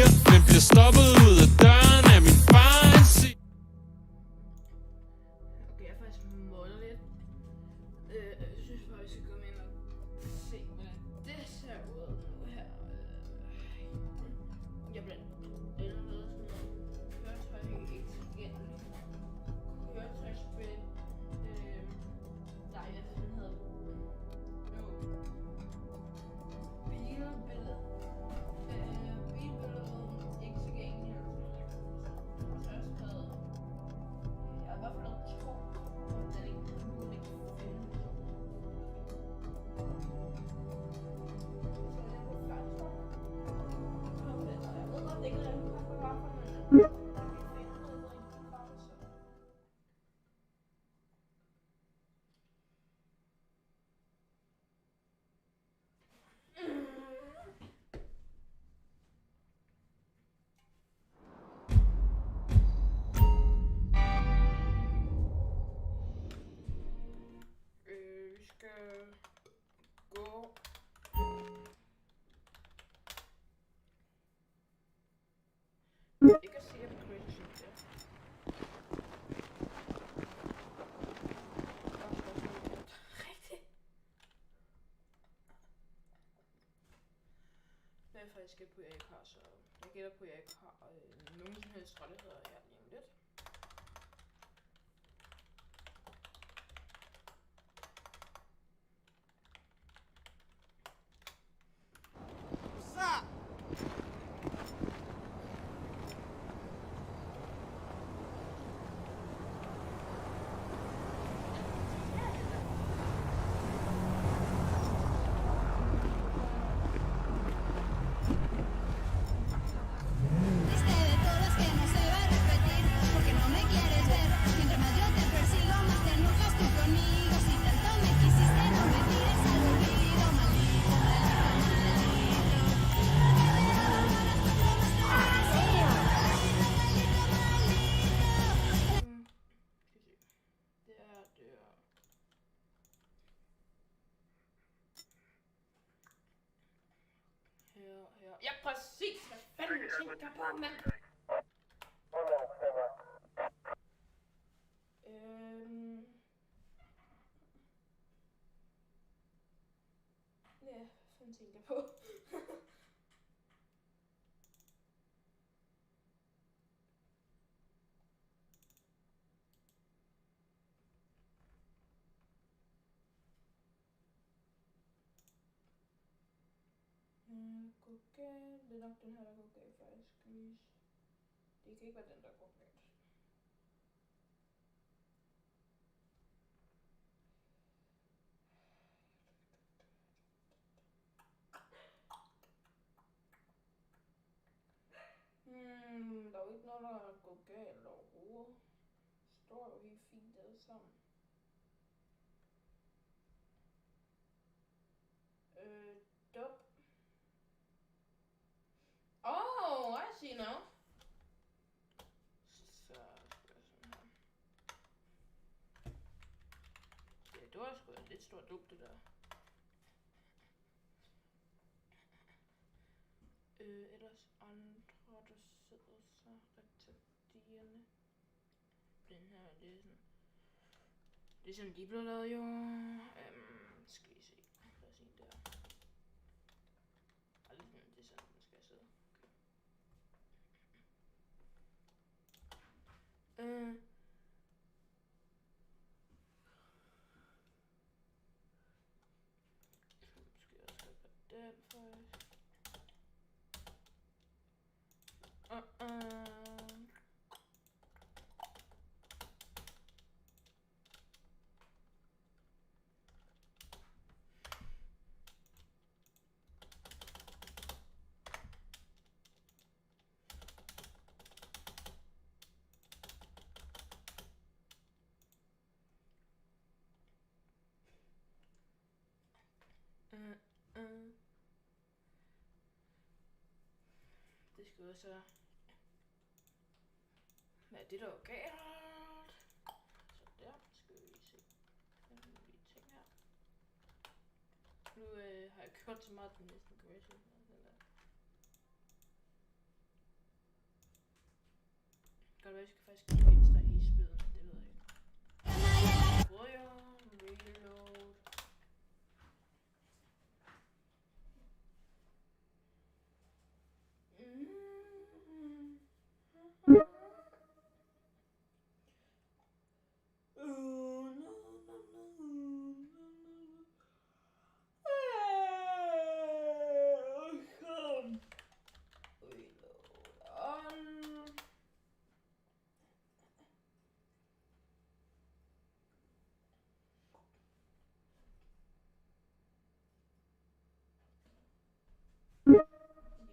piger, men bliver stoppet ud af døren af min far. Han siger Okay, jeg er faktisk målet lidt. Jeg synes bare, vi skal gå ind og se, hvordan det ser ud nu her. Jeg bliver allerede sådan noget køretøj intelligent. Køretøjsspil. Nej, hvad fanden hedder det? Jo. Bilbillede. Bilbillede. Ikke tilgængeligt. Så har jeg også skrevet. Jeg har i hvert fald lavet 2. Og den ikke muligt at finde. Så er det på første. Jeg ved godt, det ikke er rigtig på hvertfald, men der kan finde noget rigtig godt. Vi skal gå. Ikke at sige, at det er crazy shit, rigtigt. Jeg er faktisk gæt på, at jeg ikke har, så jeg gætter på, at jeg ikke har nogen som helst rettigheder her lige om lidt. Ja, præcis. Hvad fanden tænker jeg på, mand? Ja, hvad fanden tænker jeg på? Gå galt. Det er nok den her, der går galt faktisk. Det kan ikke være den, der går galt. Der er jo ikke noget, der går galt overhovedet. Det står jo helt fint alle sammen. Dub. Oh, I see now. Så skal jeg sådan her. Ja, det var sgu lidt stort dub, det der. Ellers andre, der sidder så retarderende. Den her, det er sådan. Det er sådan, de blev lavet jo. Skal vi se. Lad os se der. Aldrig sådan, det er sådan, den skal sidde. Okay. Skal jeg også have den først. Det skal også være. Hvad er det, der er galt? Så der skal vi se. Nogle ting her. Nu har jeg kørt så meget, den næsten kan være sådan der. være, jeg skal faktisk venstre i spiden, det ved jeg ikke. Prøver jeg reload.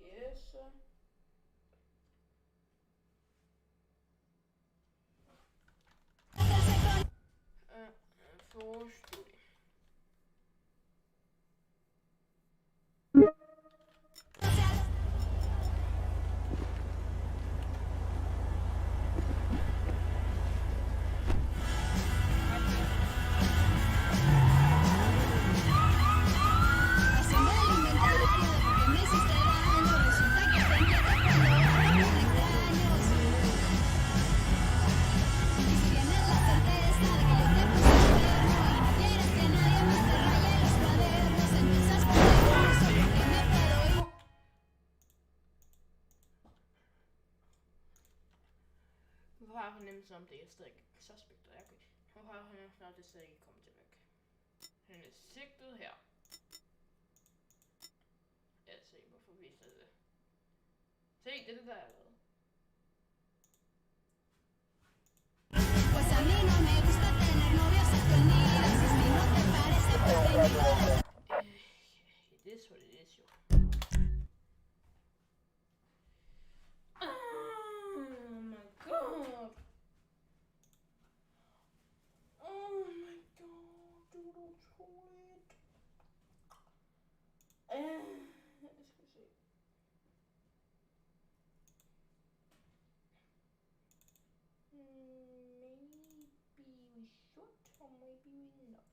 Yes, sir. Forstudie. Nu har jeg fornemmelse om det er stadig suspekt, og jeg kan... Nu har jeg fornemmelse om det stadig ikke kommer til at virke. Han er sigtet her. Ja, se, hvorfor viser det? Se, det er det der er lavet. It is what it is, jo. Oh my god. Oh my god, det var da utroligt. Jeg skal se. Maybe we should, or maybe we not.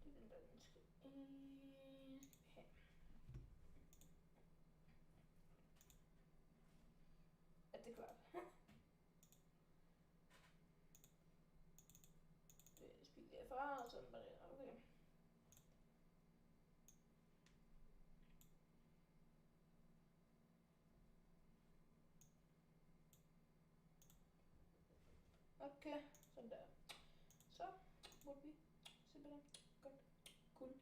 Det er den der, den skal have. Er det klart? Det spiger jeg fra, og sådan bare det. Okay. Okay, sådan der. Så burde vi simpelthen godt kunne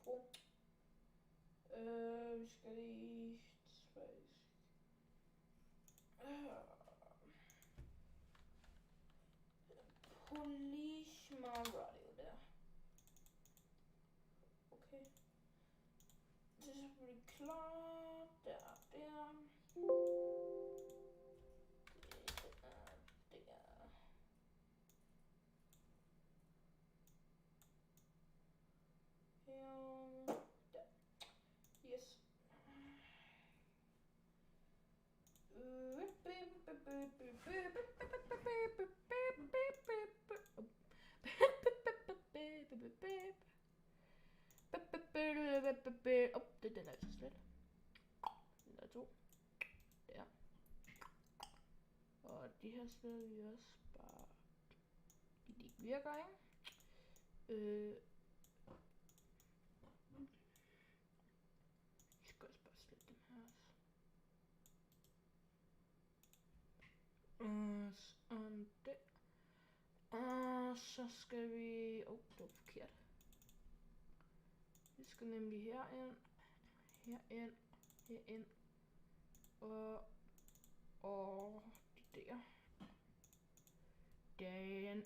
bruge. Vi skal lige faktisk. Police my radio der. Okay. Det er selvfølgelig klart. Der. Yes. Den er så slet. Den er to. Der. Og de her steder vi også bare... De ikke virker, ikke? Jeg skal også bare slette dem her også. Sådan det. Og så skal vi... det var forkert. Vi skal nemlig herind. Herind. Og det der. Den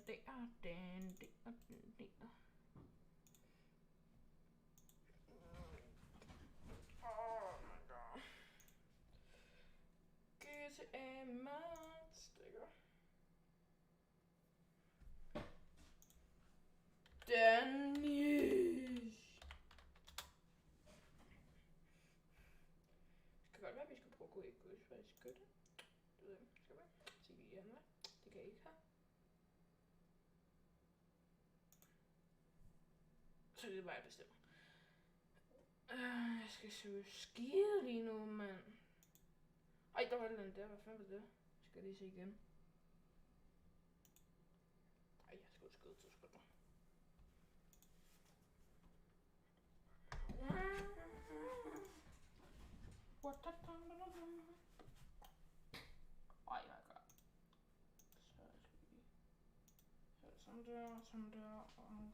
der. Oh my god. GTA Monster. Danish. Det kan godt være, at vi skal prøve at gå i godsvejsskytte. Det ved jeg ikke. Skal vi? Så vi er med. Det kan jeg ikke have. Så det er bare, jeg bestemmer. Jeg skal søge skide lige nu, mand. Ej, der var et eller andet der. Hvad fanden var det? Skal jeg lige se igen. Ej, jeg skal skyde til skytter. What the ej, my god. Så sådan der, sådan der, og...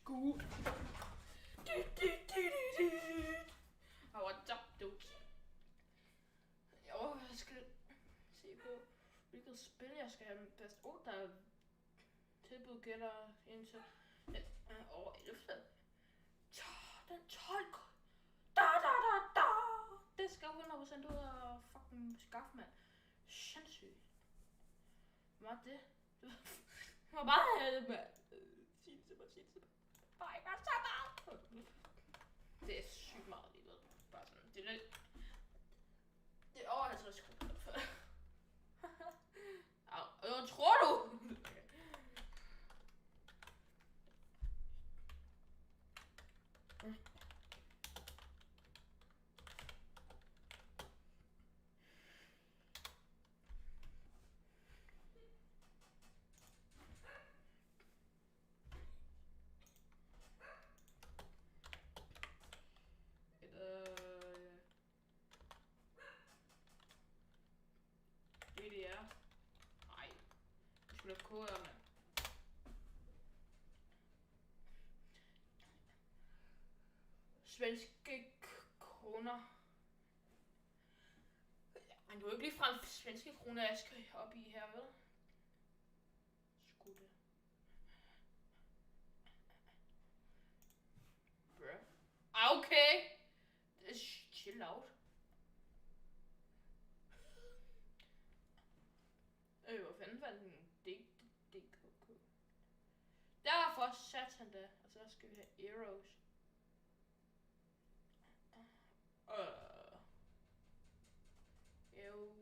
Good. What's up, dude? Jo, jeg skal se på, hvilket spil jeg skal have bedst. Der er tilbud gælder indtil over 11. Den 12. Da. Det skal 100% ud og fucking skaffe, mand. Sindssygt. Hvad var det? Det var bare have det, mand. Sig det til mig. Bare ikke så meget. Det er sygt meget lige ved. Bare sådan, det er lidt... Det er over 50 kroner for. Hvad tror du? Sgu da koder, mand. Svenske kroner. Man kan jo ikke ligefrem svenske kroner, jeg skal op i her, vel? Sgu da. Bruh. Okay. Chill out. Hvor fanden fandt den DKK? Derfor satte han det. Og så skal vi have arrows. Jo.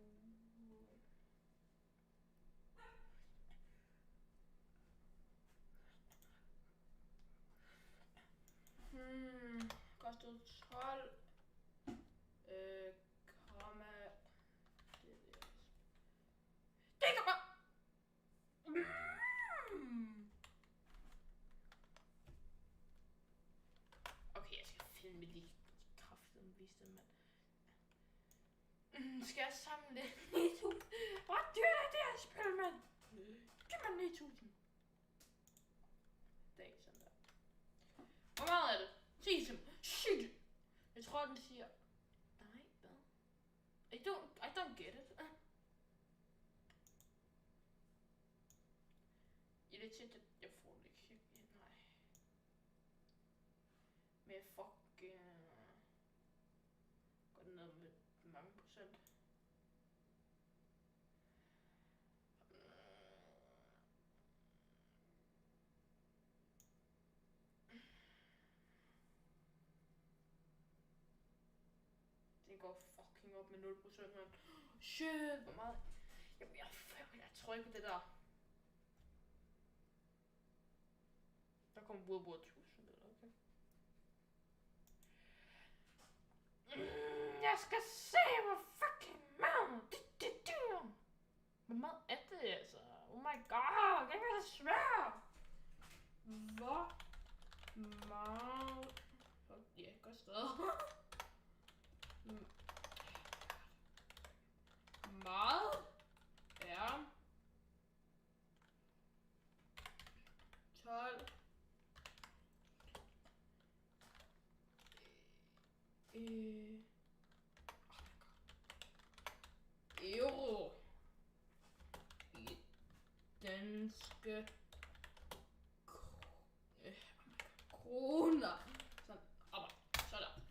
Kostede 12. Komma. Det kan bare. Okay, jeg skal filme lige kraften vise dem, mand. Skal jeg samle det? 9.000. Hvor dyrt er det her spil, mand? Giv mig 9.000. Det er ikke sådan der. Hvor meget er det? 10.000. Shit. Jeg tror, den siger... Nej, hvad? I don't get it. Irriterende, at jeg får det ikke. Nej. Men fuck... Går den ned med mange procent? Den går fucking op med 0%, mand. Shit, hvor meget... Jamen, jeg tror ikke på det der. Der kommer World War 1000, eller okay? Jeg skal se, hvor fucking meget det dyr. Hvor meget er det, altså? Oh my god, det er så svært. Hvor meget... Ja, godt sted. Meget er 12 euro i danske kroner. Sådan, op, sådan.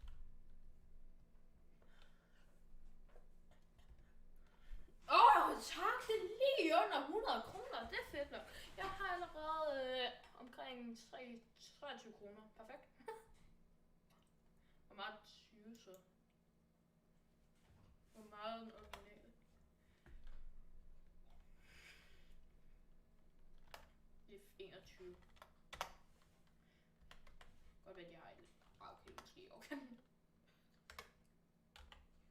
Tak, det er lige under 100 kroner. Det er fedt nok. Jeg har allerede omkring 23 kroner. Perfekt. Hvor meget 20 så? Hvor meget den originale? Det er 21. Godt ved, at jeg har et. Okay, måske okay.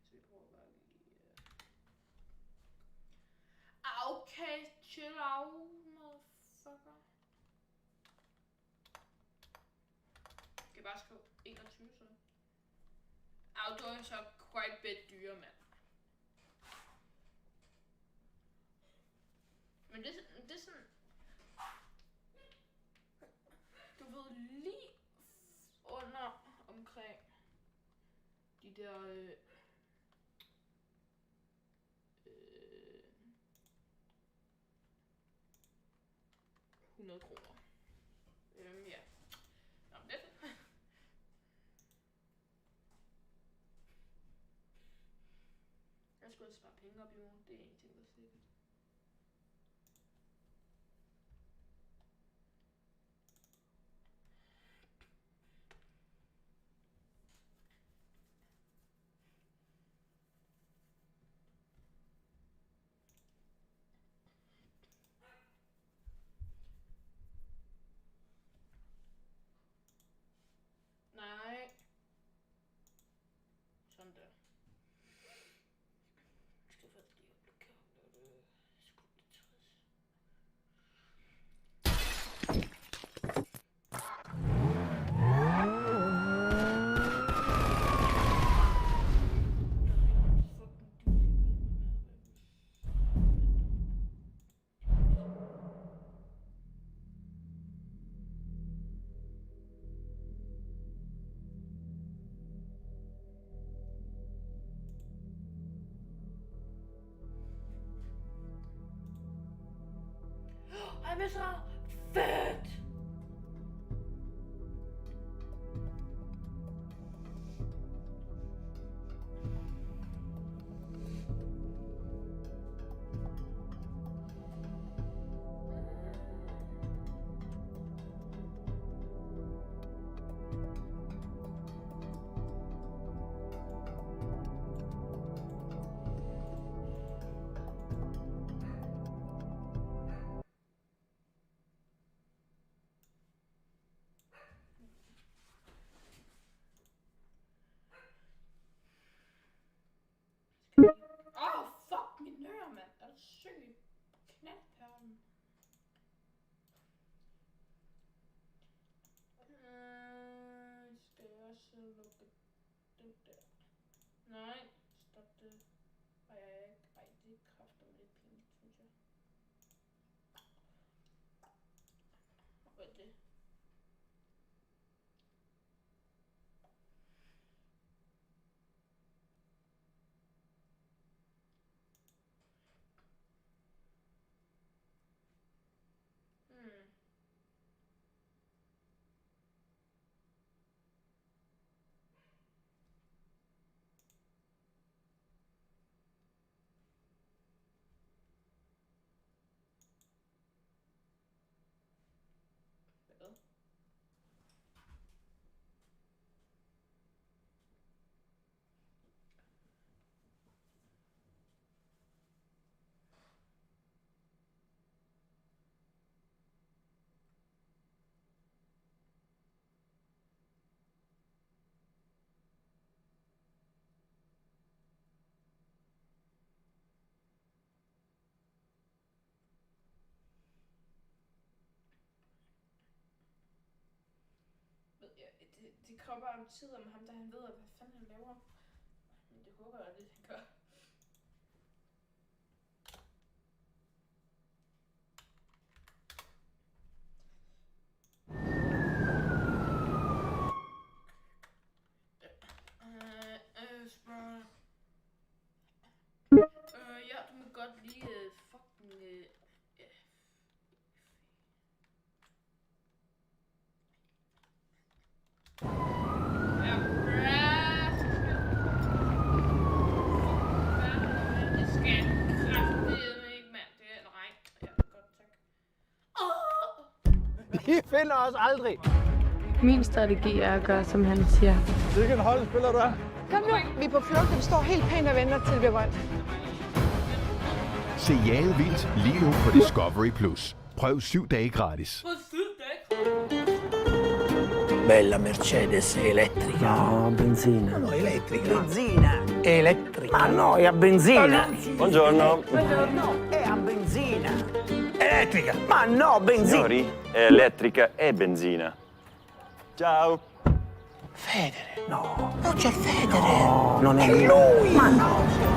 Så vi prøver bare lige... Okay, chill out, motherfucker. Jeg kan bare skrive 21 så. Du er så quite bit dyre, mand. Men det er sådan... Du ved, lige under omkring de der... 100 kroner. Ja. Nå, men det er fedt. Jeg skulle spare penge op i morgen. Det er en ting, der er sikkert. Nej. Sådan der. Jeg skal faktisk lige lukke bliver så fedt! Fuck min øre, mand. Er du syg? Knaldperlen. Skal jeg også lukke den der? Nej, stop det. Ej, det kræfter mig lidt pinligt, synes jeg. Hvad er det? Hvad? Det kommer bare om tid om ham, der han ved, hvad fanden han laver. Men det håber jeg lidt, han gør. Ja, du må godt lige fucking... I finder os aldrig. Min strategi er at gøre, som han siger. Hvilken hold spiller du af? Kom nu, vi er på flugt, vi står helt pænt og venter til det bliver grønt. Se Jaget Vildt lige nu på Discovery+. Prøv 7 dage gratis. Bella Mercedes elettrica. No, benzina. No, elettrica. Benzina. Elettrica. Ma no, è a benzina. Buongiorno. Buongiorno. È a benzina. Elettrica. Ma no, benzina. Signori, è elettrica e benzina. Ciao. Federe. No. Non c'è Federe. No, non è lui. Ma no.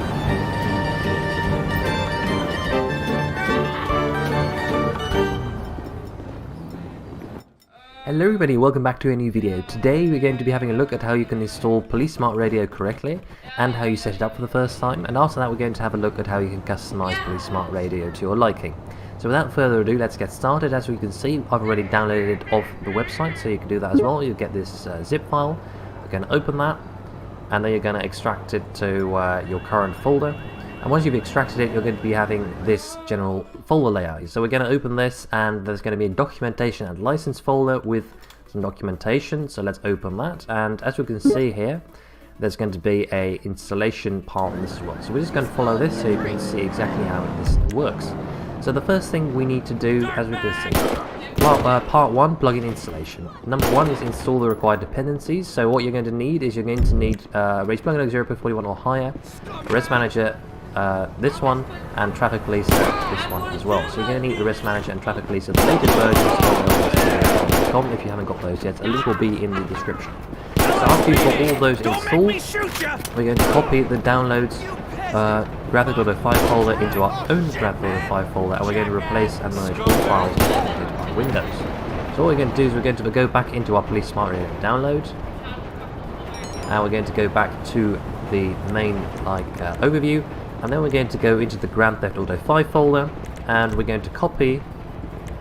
Hello everybody, welcome back to a new video. Today we're going to be having a look at how you can install Police Smart Radio correctly and how you set it up for the first time, and after that we're going to have a look at how you can customize Police Smart Radio to your liking. So without further ado, let's get started. As we can see, I've already downloaded it off the website, so you can do that as well. You get this zip file, you're going to open that, and then you're going to extract it to your current folder. And once you've extracted it, you're going to be having this general folder layout. So we're going to open this, and there's going to be a documentation and license folder with some documentation. So let's open that, and as we can see here, there's going to be a installation part in this as well. So we're just going to follow this so you can see exactly how this works. So the first thing we need to do, as we can see, well, part 1, plugin installation. Number 1 is install the required dependencies. So what you're going to need is you're going to need Race plugin 0.41 or higher, Risk Manager, this one, and Traffic Police, this one as well. So you're going to need the Risk Manager and Traffic Police of the latest versions. If you haven't got those yet, a link will be in the description. So after you've got all those installed, we're going to copy the downloads graphic.05 folder into our own graphic.05 folder, and we're going to replace and merge all files into our Windows. So what we're going to do is we're going to go back into our Police Smart Radio download, and we're going to go back to the main overview, and then we're going to go into the Grand Theft Auto 5 folder, and we're going to copy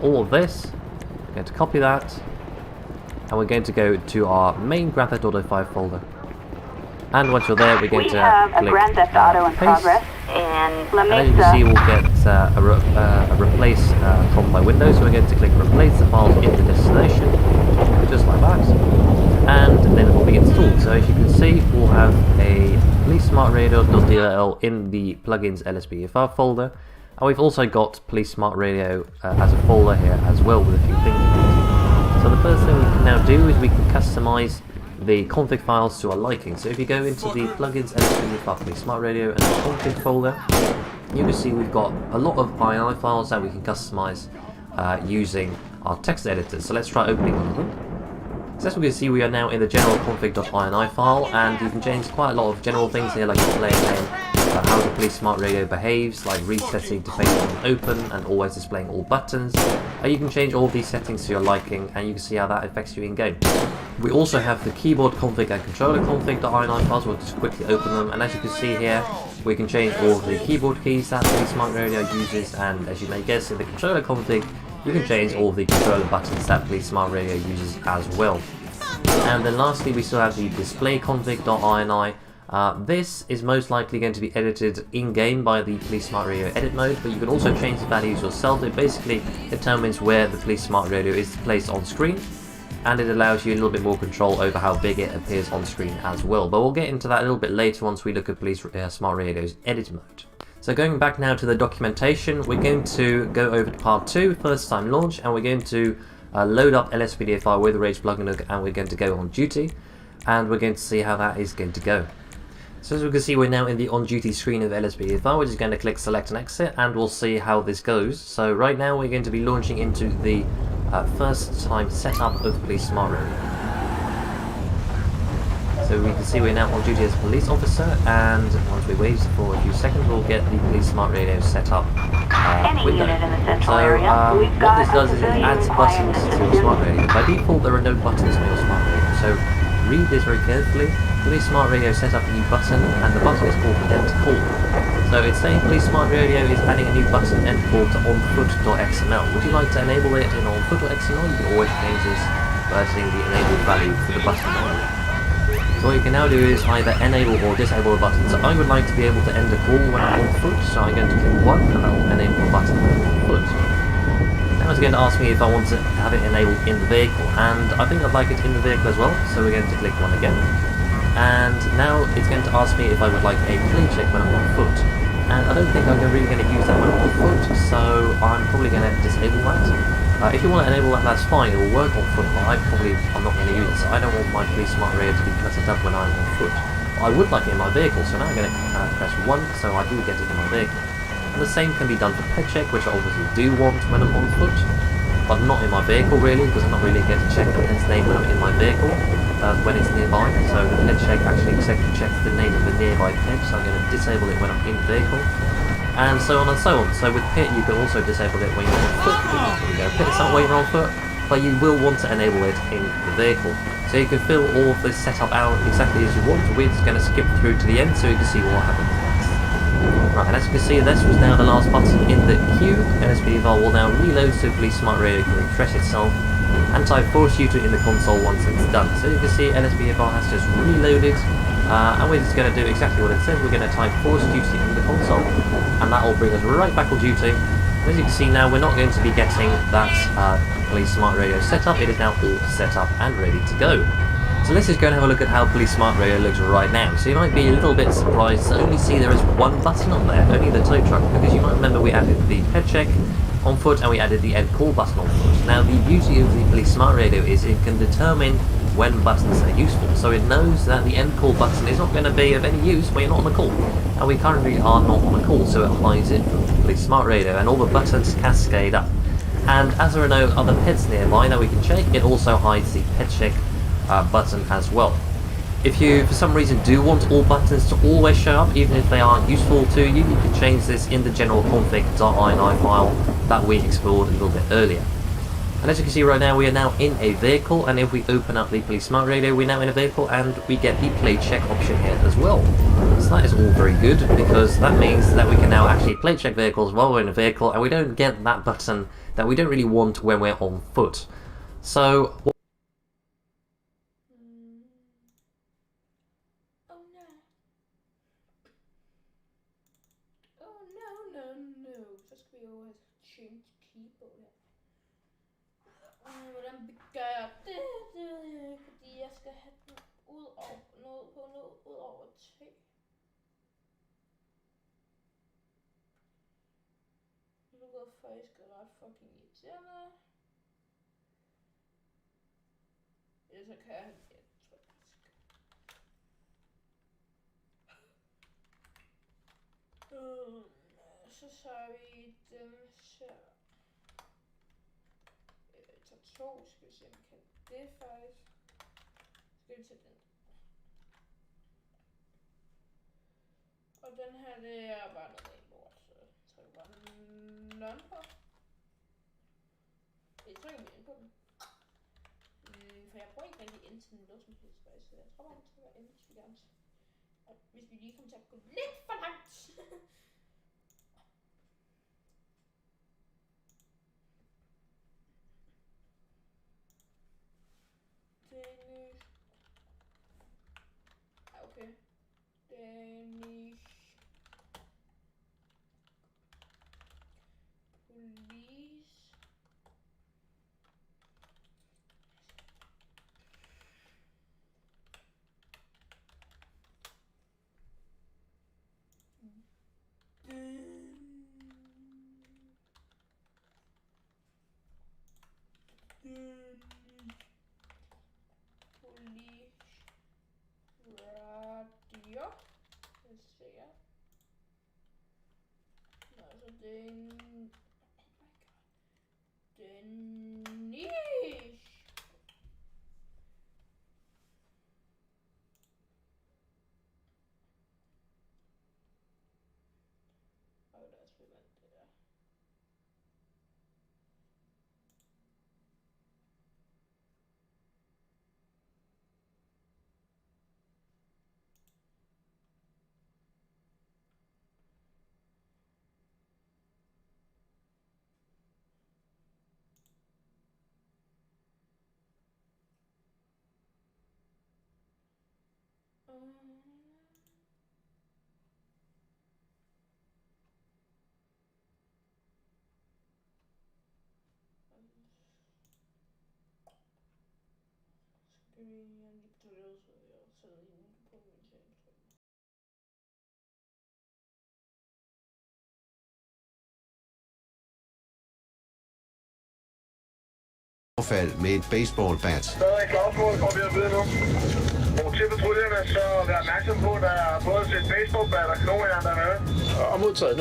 all of this. We're going to copy that, and we're going to go to our main Grand Theft Auto 5 folder. And once you're there, we're going to click Grand Theft Auto in paste. progress in La And as you can see, we'll get a replace prompt by Windows. So we're going to click replace the files in the destination, just like that, and then it will be installed. So as you can see, we'll have a Police Smart Radio.dll in the plugins LSPDFR folder, and we've also got Police Smart Radio as a folder here as well with a few things in it. So the first thing we can now do is we can customize the config files to our liking. So if you go into the plugins LSPDFR Police Smart Radio and the config folder, you can see we've got a lot of INI files that we can customize using our text editor. So let's try opening one of them. So as we can see, we are now in the general config.ini file, and you can change quite a lot of general things here, like display name, how the Police Smart Radio behaves, like resetting to face on open and always displaying all buttons. You can change all of these settings to your liking, and you can see how that affects you in game. We also have the keyboard config and controller config.ini files. We'll just quickly open them, and as you can see here, we can change all of the keyboard keys that Police Smart Radio uses, and as you may guess, in the controller config, you can change all of the controller buttons that Police Smart Radio uses as well. And then lastly, we still have the display config.ini. This is most likely going to be edited in-game by the Police Smart Radio edit mode, but you can also change the values yourself. It basically determines where the Police Smart Radio is placed on screen, and it allows you a little bit more control over how big it appears on screen as well. But we'll get into that a little bit later once we look at Police Smart Radio's edit mode. So going back now to the documentation, we're going to go over to part 2, first time launch, and we're going to load up LSPDFR with Rage plugin, and we're going to go on duty, and we're going to see how that is going to go. So as we can see, we're now in the on duty screen of LSPDFR. We're just going to click select and exit, and we'll see how this goes. So right now we're going to be launching into the first time setup of Police Smart Radio. So we can see we're now on duty as a police officer, and once we wait for a few seconds, we'll get the Police Smart Radio set up window. So what this does is it adds buttons to your Smart Radio. By default, there are no buttons on your Smart Radio. So read this very carefully. Police Smart Radio set up a new button, and the button is called End Call. So it's saying Police Smart Radio is adding a new button, End Call, to onfoot.xml. Would you like to enable it in onfoot.xml? You can always change this by setting the enabled value for the button only. So what you can now do is either enable or disable the button. So I would like to be able to end a call when I'm on foot, so I'm going to click 1, and that will enable the button when I'm on foot. Now it's going to ask me if I want to have it enabled in the vehicle, and I think I'd like it in the vehicle as well, so we're going to click 1 again. And now it's going to ask me if I would like a plane check when I'm on foot. And I don't think I'm really going to use that when I'm on foot, so I'm probably going to disable that. If you want to enable that, that's fine, it will work on foot, but I'm not going to use it, so I don't want my Police Smart Radio to be set up when I'm on foot. But I would like it in my vehicle, so now I'm going to press 1, so I do get it in my vehicle. And the same can be done for pet check, which I obviously do want when I'm on foot, but not in my vehicle really, because I'm not really going to check the pet's name when I'm in my vehicle, when it's nearby. So the pet check actually checks the name of the nearby pet, so I'm going to disable it when I'm in the vehicle, and so on and so on. So with pit, you can also disable it when you're on foot. So you go pit it's not when you're on foot, but you will want to enable it in the vehicle. So you can fill all of this setup out exactly as you want. We're just going to skip through to the end so you can see what happens next. Right, and as you can see, this was now the last button in the queue. LSPDFR will now reload so Police Smart Radio can refresh itself and type force shooter in the console once it's done. So you can see LSPDFR has just reloaded, and we're just going to do exactly what it says. We're going to type force duty in the console, and that will bring us right back on duty. As you can see now, we're not going to be getting that Police Smart Radio set up. It is now all set up and ready to go. So let's just go and have a look at how Police Smart Radio looks right now. So you might be a little bit surprised to only see there is one button on there, only the tow truck, because you might remember we added the pet check on foot and we added the end call button on foot. Now the beauty of the Police Smart Radio is it can determine when buttons are useful, so it knows that the end call button is not going to be of any use when you're not on a call, and we currently are not on a call, so it hides it from the Police Smart Radio, and all the buttons cascade up. And as there are no other pets nearby that we can check, it also hides the pet check button as well. If you for some reason do want all buttons to always show up, even if they aren't useful to you, you can change this in the general config.ini file that we explored a little bit earlier. And as you can see right now, we are now in a vehicle, and if we open up the police smart radio, we're now in a vehicle, and we get the plate check option here as well. So that is all very good, because that means that we can now actually plate check vehicles while we're in a vehicle, and we don't get that button that we don't really want when we're on foot. So no. Så skal vi jo have change keyboard her. Hvordan gør jeg det? Det ved jeg ikke, fordi jeg skal have den ud over noget på noget ud over T. Det lyder faktisk ret fucking irriterende. Ellers så kan jeg have det, tror jeg faktisk. Så tager vi den her. Tager 2, skal vi se om vi kan det faktisk. Skal vi tage den. Og den her, det er bare noget rent lort, så jeg trykker bare none på. Jeg trykker mig ind på den. For jeg bruger ikke rigtig ind til noget som helst faktisk, så jeg tror bare, vi trykker ind, hvis vi gerne. Og hvis vi lige kommer til at gå lidt for langt. Danish. Okay. Danish. Police. Radio. Let's see it. No, so then. Oh my god. Danish. Oh, that's what I did there. Med et baseballbat. Stadig slagsmål, får vi at vide nu. Og til patruljerne, så vær opmærksom på, at der er både et baseballbat og knogjern dernede. Og modtaget 0-1.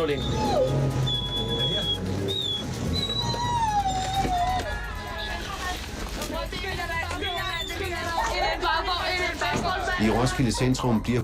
I Roskilde Centrum bliver